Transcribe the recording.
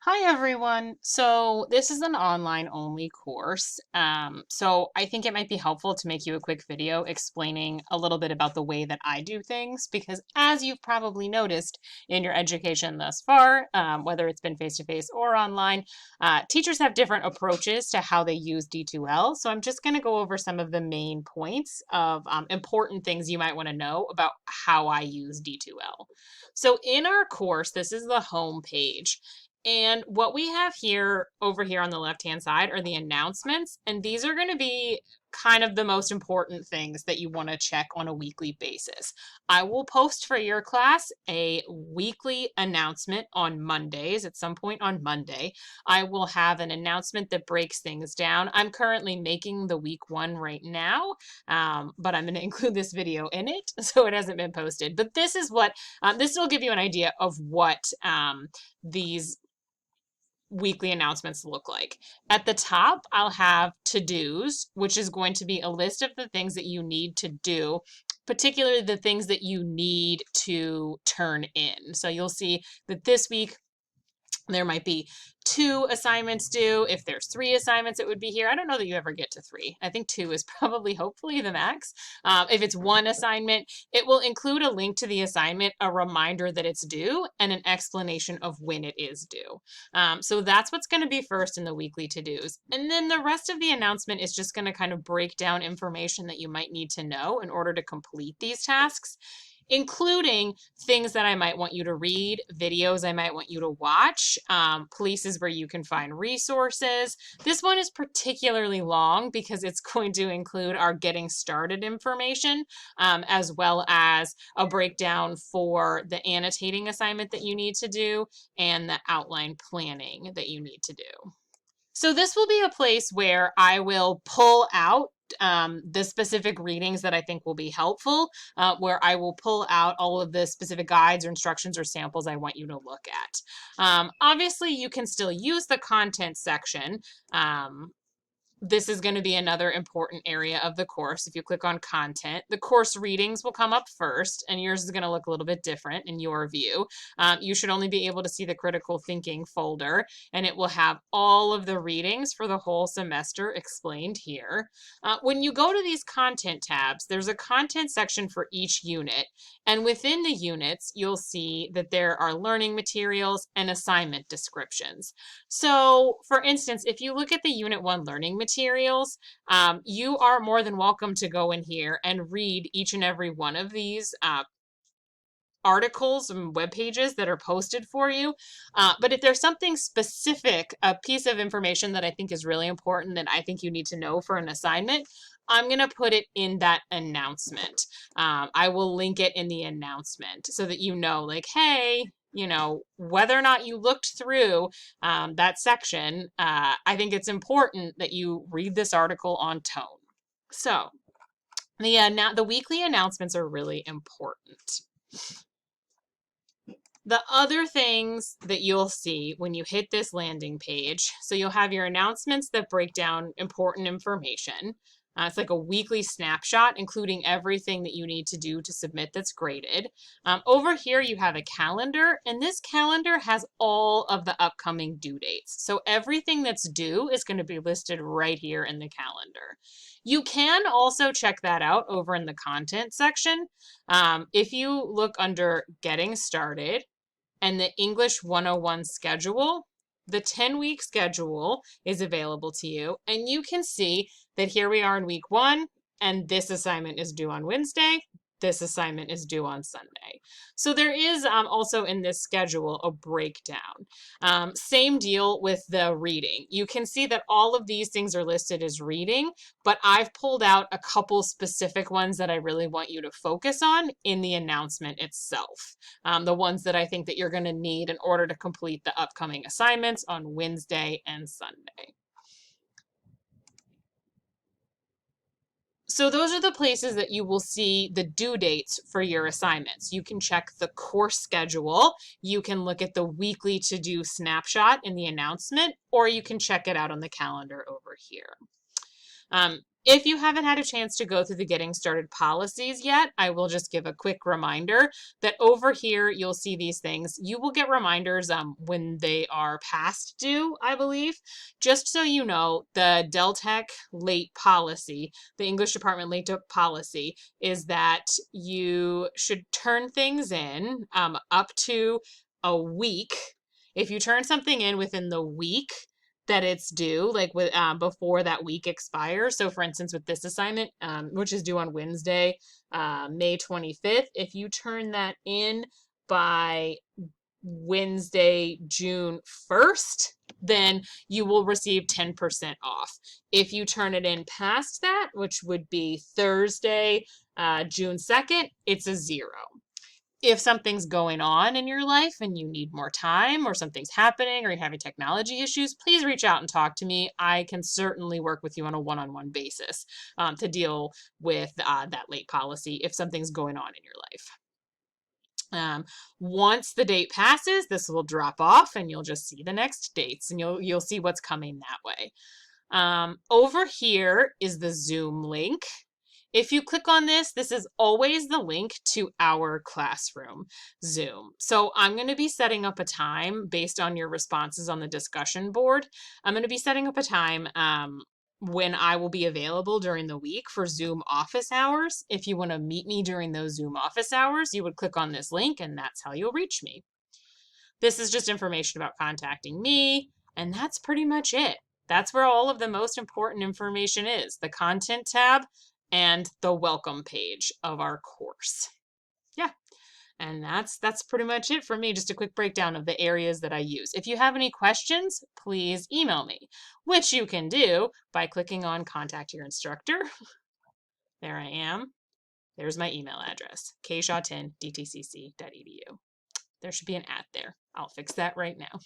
Hi everyone. So this is an online only course. So I think it might be helpful to make you a quick video explaining a little bit about the way that I do things, because as you've probably noticed in your education thus far, whether it's been face-to-face or online, teachers have different approaches to how they use D2L. So I'm just going to go over some of the main points of important things you might want to know about how I use D2L. So in our course, this is the home page. And what we have here over here on the left-hand side are the announcements. And these are going to be kind of the most important things that you want to check on a weekly basis. I will post for your class a weekly announcement on Mondays, at some point on Monday. I will have an announcement that breaks things down. I'm currently making the week one right now, but I'm going to include this video in it, so it hasn't been posted. But this is what, this will give you an idea of what these weekly announcements look like. At the top, I'll have to-dos, which is going to be a list of the things that you need to do, particularly the things that you need to turn in. So you'll see that this week there might be 2 assignments due. If there's 3 assignments, it would be here. I don't know that you ever get to 3. I think 2 is probably, hopefully, the max. If it's 1 assignment, it will include a link to the assignment, a reminder that it's due, and an explanation of when it is due. So that's what's going to be first in the weekly to-dos. And then the rest of the announcement is just going to kind of break down information that you might need to know in order to complete these tasks, including things that I might want you to read, videos I might want you to watch, places where you can find resources. This one is particularly long because it's going to include our getting started information, as well as a breakdown for the annotating assignment that you need to do and the outline planning that you need to do. So this will be a place where I will pull out the specific readings that I think will be helpful, where I will pull out all of the specific guides or instructions or samples I want you to look at. Obviously, you can still use the content section. This is going to be another important area of the course. If you click on content, the course readings will come up first, and yours is going to look a little bit different in your view. You should only be able to see the critical thinking folder, and it will have all of the readings for the whole semester explained here. When you go to these content tabs, there's a content section for each unit, and within the units, you'll see that there are learning materials and assignment descriptions. So, for instance, if you look at the Unit 1 learning materials, you are more than welcome to go in here and read each and every one of these articles and web pages that are posted for you. But if there's something specific, a piece of information that I think is really important that I think you need to know for an assignment, I'm going to put it in that announcement. I will link it in the announcement so that you know, like, hey, whether or not you looked through that section, I think it's important that you read this article on tone. So the weekly announcements are really important. The other things that you'll see when you hit this landing page, so you'll have your announcements that break down important information. It's like a weekly snapshot, including everything that you need to do to submit that's graded. Over here, you have a calendar, and this calendar has all of the upcoming due dates. So everything that's due is going to be listed right here in the calendar. You can also check that out over in the content section. If you look under Getting Started, and the English 101 schedule, the 10-week schedule is available to you. And you can see that here we are in week 1, and this assignment is due on Wednesday. This assignment is due on Sunday. So there is also in this schedule a breakdown. Same deal with the reading. You can see that all of these things are listed as reading, but I've pulled out a couple specific ones that I really want you to focus on in the announcement itself. The ones that I think that you're going to need in order to complete the upcoming assignments on Wednesday and Sunday. So those are the places that you will see the due dates for your assignments. You can check the course schedule. You can look at the weekly to-do snapshot in the announcement, or you can check it out on the calendar over here. If you haven't had a chance to go through the Getting Started policies yet, I will just give a quick reminder that over here you'll see these things. You will get reminders when they are past due, I believe. Just so you know, the Del Tech late policy, the English department late policy, is that you should turn things in up to a week. If you turn something in within the week that it's due, like with before that week expires. So, for instance, with this assignment, which is due on Wednesday, May 25th, if you turn that in by Wednesday, June 1st, then you will receive 10% off. If you turn it in past that, which would be Thursday, June 2nd, it's a zero. If something's going on in your life and you need more time or something's happening or you're having technology issues, please reach out and talk to me. I can certainly work with you on a one-on-one basis to deal with that late policy if something's going on in your life. Once the date passes, this will drop off and you'll just see the next dates and you'll see what's coming that way. Over here is the Zoom link. If you click on this, this is always the link to our classroom Zoom. So I'm going to be setting up a time based on your responses on the discussion board. I'm going to be setting up a time when I will be available during the week for Zoom office hours. If you want to meet me during those Zoom office hours, you would click on this link and that's how you'll reach me. This is just information about contacting me, and that's pretty much it. That's where all of the most important information is, the content tab and the welcome page of our course. Yeah, and that's pretty much it for me. Just a quick breakdown of the areas that I use. If you have any questions, please email me, which you can do by clicking on Contact Your Instructor. There I am. There's my email address, kshaw10dtcc.edu. There should be an @ there. I'll fix that right now.